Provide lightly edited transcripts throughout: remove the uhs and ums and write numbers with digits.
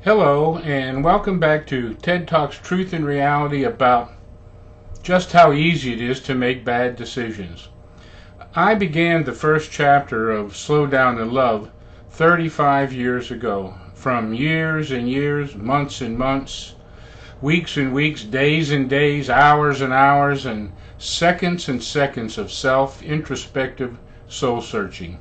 Hello, and welcome back to TED Talks Truth and Reality about just how easy it is to make bad decisions. I began the first chapter of Slow Down to Love 35 years ago, from years and years, months and months, weeks and weeks, days and days, hours and hours, and seconds of self-introspective soul-searching.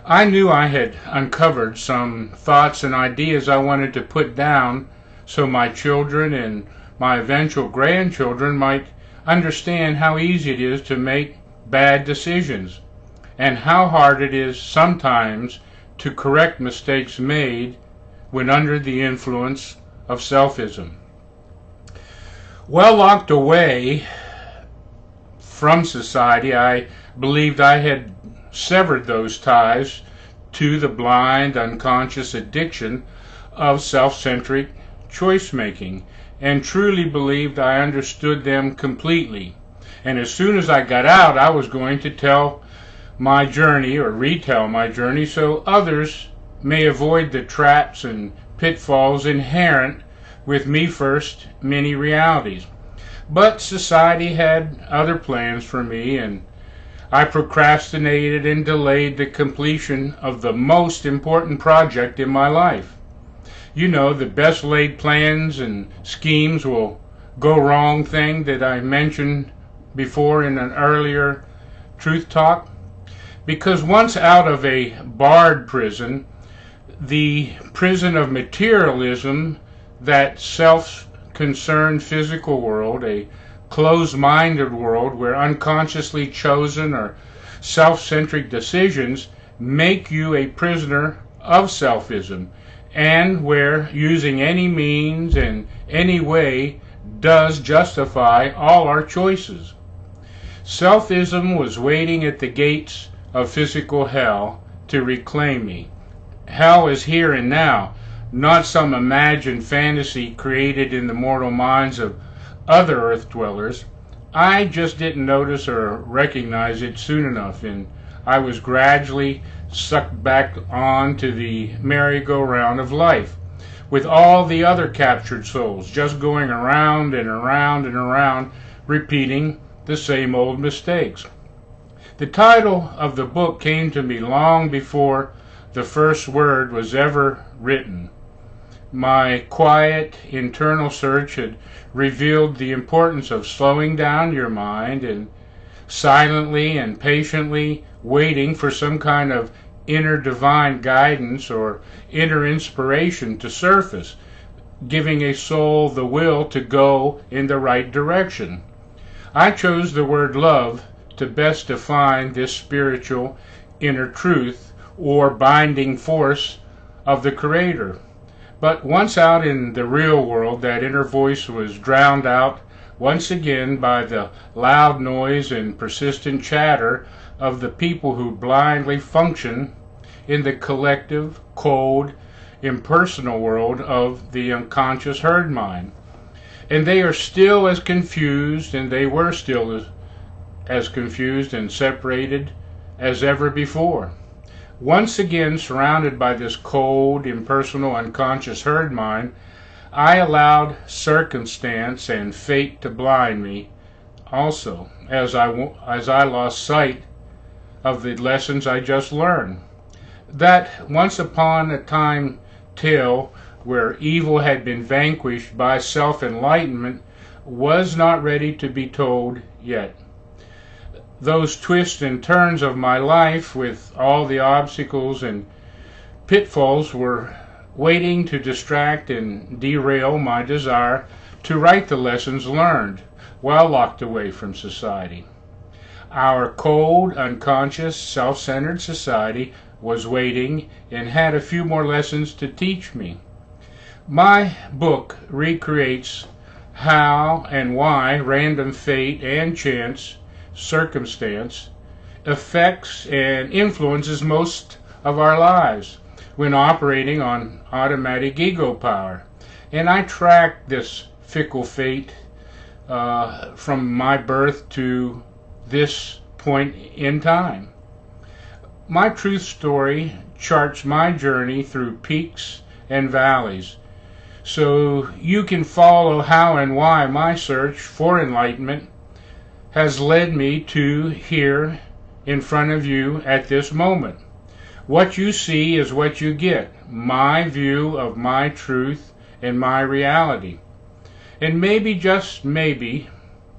I knew I had uncovered some thoughts and ideas I wanted to put down so my children and my eventual grandchildren might understand how easy it is to make bad decisions and how hard it is sometimes to correct mistakes made when under the influence of selfism. Well locked away from society, I believed I had severed those ties to the blind, unconscious addiction of self-centric choice-making, and truly believed I understood them completely. And as soon as I got out, I was going to tell my journey or retell my journey so others may avoid the traps and pitfalls inherent with me first many realities. But society had other plans for me, and I procrastinated and delayed the completion of the most important project in my life. You know, the best laid plans and schemes will go wrong thing that I mentioned before in an earlier Truth Talk. Because once out of a barred prison, the prison of materialism, that self-concerned physical world, a closed-minded world where unconsciously chosen or self-centric decisions make you a prisoner of selfism, and where using any means and any way does justify all our choices. Selfism was waiting at the gates of physical hell to reclaim me. Hell is here and now, not some imagined fantasy created in the mortal minds of other earth dwellers. I just didn't notice or recognize it soon enough, and I was gradually sucked back on to the merry-go-round of life, with all the other captured souls just going around and around and around, repeating the same old mistakes. The title of the book came to me long before the first word was ever written. My quiet internal search had revealed the importance of slowing down your mind and silently and patiently waiting for some kind of inner divine guidance or inner inspiration to surface, giving a soul the will to go in the right direction. I chose the word love to best define this spiritual inner truth or binding force of the Creator. But once out in the real world, that inner voice was drowned out once again by the loud noise and persistent chatter of the people who blindly function in the collective, cold, impersonal world of the unconscious herd mind. And they are still as confused, and they were still as confused and separated as ever before. Once again, surrounded by this cold, impersonal, unconscious herd mind, I allowed circumstance and fate to blind me also, as I lost sight of the lessons I just learned. That once upon a time tale where evil had been vanquished by self-enlightenment was not ready to be told yet. Those twists and turns of my life with all the obstacles and pitfalls were waiting to distract and derail my desire to write the lessons learned while locked away from society. Our cold, unconscious, self-centered society was waiting and had a few more lessons to teach me. My book recreates how and why random fate and chance circumstance affects and influences most of our lives when operating on automatic ego power. And I track this fickle fate from my birth to this point in time. My truth story charts my journey through peaks and valleys, so you can follow how and why my search for enlightenment has led me to here in front of you at this moment. What you see is what you get, my view of my truth and my reality. And maybe, just maybe,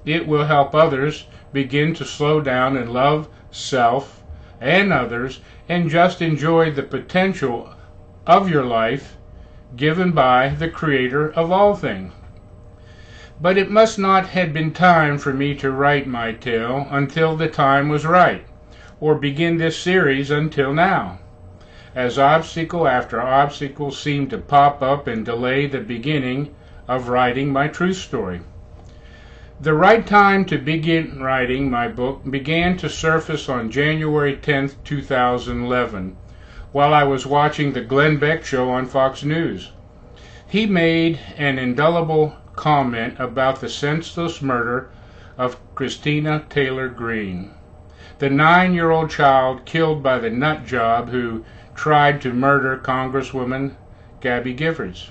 it will help others begin to slow down and love self and others and just enjoy the potential of your life given by the Creator of all things. But it must not have been time for me to write my tale until the time was right, or begin this series until now, as obstacle after obstacle seemed to pop up and delay the beginning of writing my truth story. The right time to begin writing my book began to surface on January 10th, 2011, while I was watching the Glenn Beck show on Fox News. He made an indelible comment about the senseless murder of Christina Taylor Greene, the 9-year-old child killed by the nut job who tried to murder Congresswoman Gabby Giffords.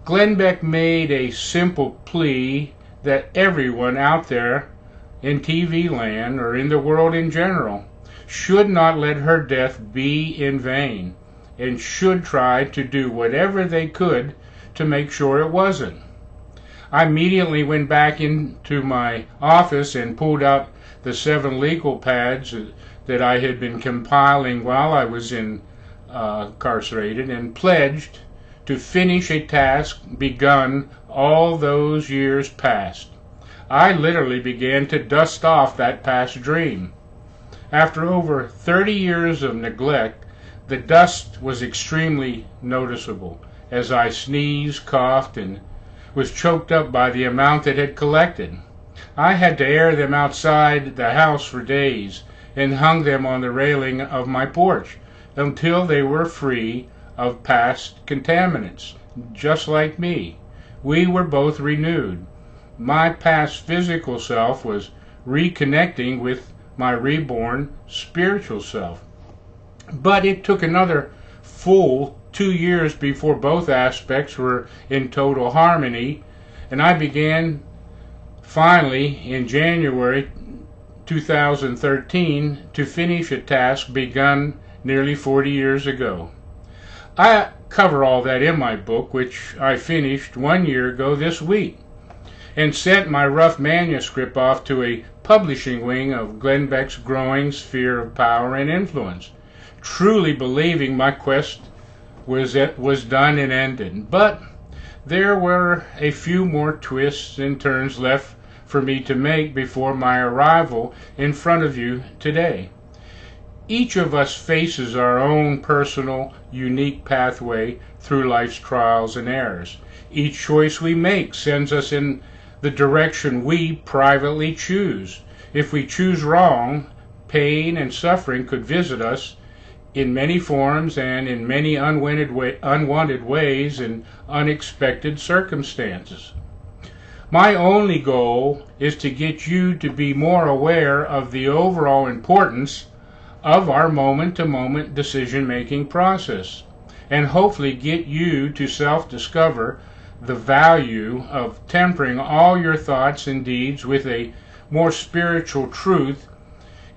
Glenn Beck made a simple plea that everyone out there in TV land or in the world in general should not let her death be in vain and should try to do whatever they could to make sure it wasn't. I immediately went back into my office and pulled out the 7 legal pads that I had been compiling while I was incarcerated and pledged to finish a task begun all those years past. I literally began to dust off that past dream. After over 30 years of neglect, the dust was extremely noticeable as I sneezed, coughed, and was choked up by the amount that had collected. I had to air them outside the house for days and hung them on the railing of my porch until they were free of past contaminants, just like me. We were both renewed. My past physical self was reconnecting with my reborn spiritual self. But it took another full 2 years before both aspects were in total harmony, and I began finally in January 2013 to finish a task begun nearly 40 years ago. I cover all that in my book, which I finished 1 year ago this week, and sent my rough manuscript off to a publishing wing of Glenn Beck's growing sphere of power and influence, truly believing my quest was done and ended. But there were a few more twists and turns left for me to make before my arrival in front of you today. Each of us faces our own personal, unique pathway through life's trials and errors. Each choice we make sends us in the direction we privately choose. If we choose wrong, pain and suffering could visit us in many forms and in many unwanted ways and unexpected circumstances. My only goal is to get you to be more aware of the overall importance of our moment-to-moment decision-making process, and hopefully get you to self-discover the value of tempering all your thoughts and deeds with a more spiritual truth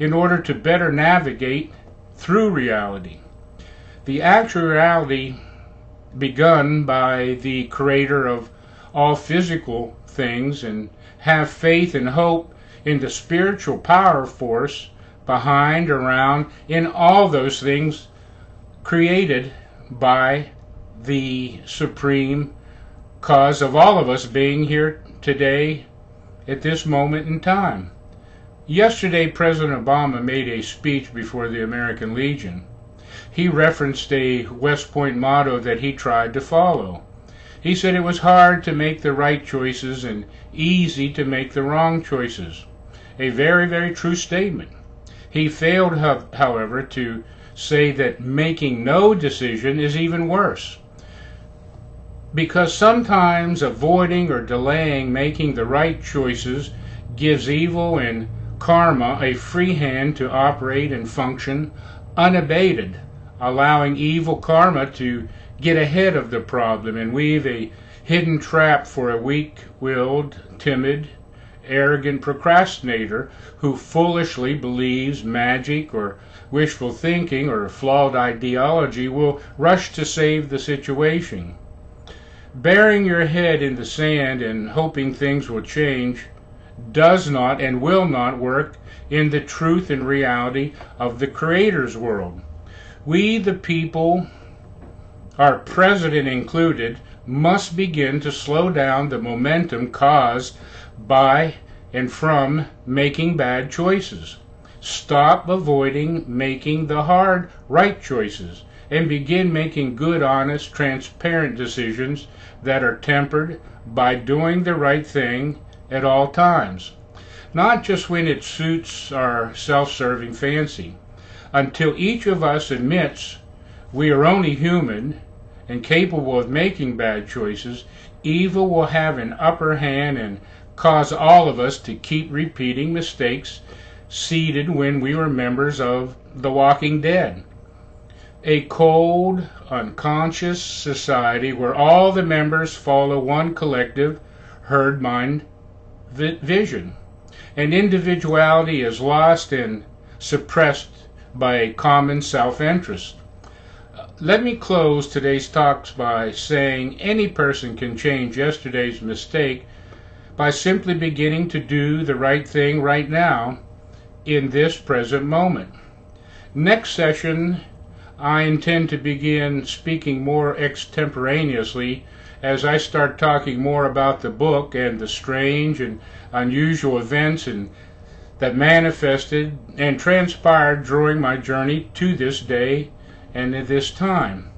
in order to better navigate through reality. The actual reality begun by the Creator of all physical things, and have faith and hope in the spiritual power force behind, around, in all those things created by the supreme cause of all of us being here today at this moment in time. Yesterday, President Obama made a speech before the American Legion. He referenced a West Point motto that he tried to follow. He said it was hard to make the right choices and easy to make the wrong choices. A very, very true statement. He failed, however, to say that making no decision is even worse, because sometimes avoiding or delaying making the right choices gives evil and karma a free hand to operate and function unabated, allowing evil karma to get ahead of the problem and weave a hidden trap for a weak-willed, timid, arrogant procrastinator who foolishly believes magic or wishful thinking or flawed ideology will rush to save the situation. Burying your head in the sand and hoping things will change does not and will not work in the truth and reality of the Creator's world. We, the people, our president included, must begin to slow down the momentum caused by and from making bad choices. Stop avoiding making the hard, right choices and begin making good, honest, transparent decisions that are tempered by doing the right thing at all times, not just when it suits our self-serving fancy. Until each of us admits we are only human and capable of making bad choices, evil will have an upper hand and cause all of us to keep repeating mistakes seated when we were members of The Walking Dead, a cold, unconscious society where all the members follow one collective herd mind vision, and individuality is lost and suppressed by a common self-interest. Let me close today's talks by saying any person can change yesterday's mistake by simply beginning to do the right thing right now in this present moment. Next session, I intend to begin speaking more extemporaneously as I start talking more about the book and the strange and unusual events that manifested and transpired during my journey to this day and at this time.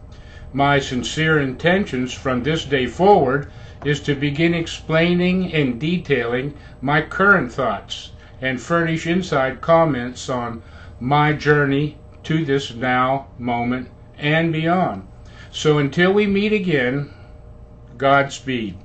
My sincere intentions from this day forward is to begin explaining and detailing my current thoughts and furnish inside comments on my journey to this now moment and beyond. So until we meet again, Godspeed.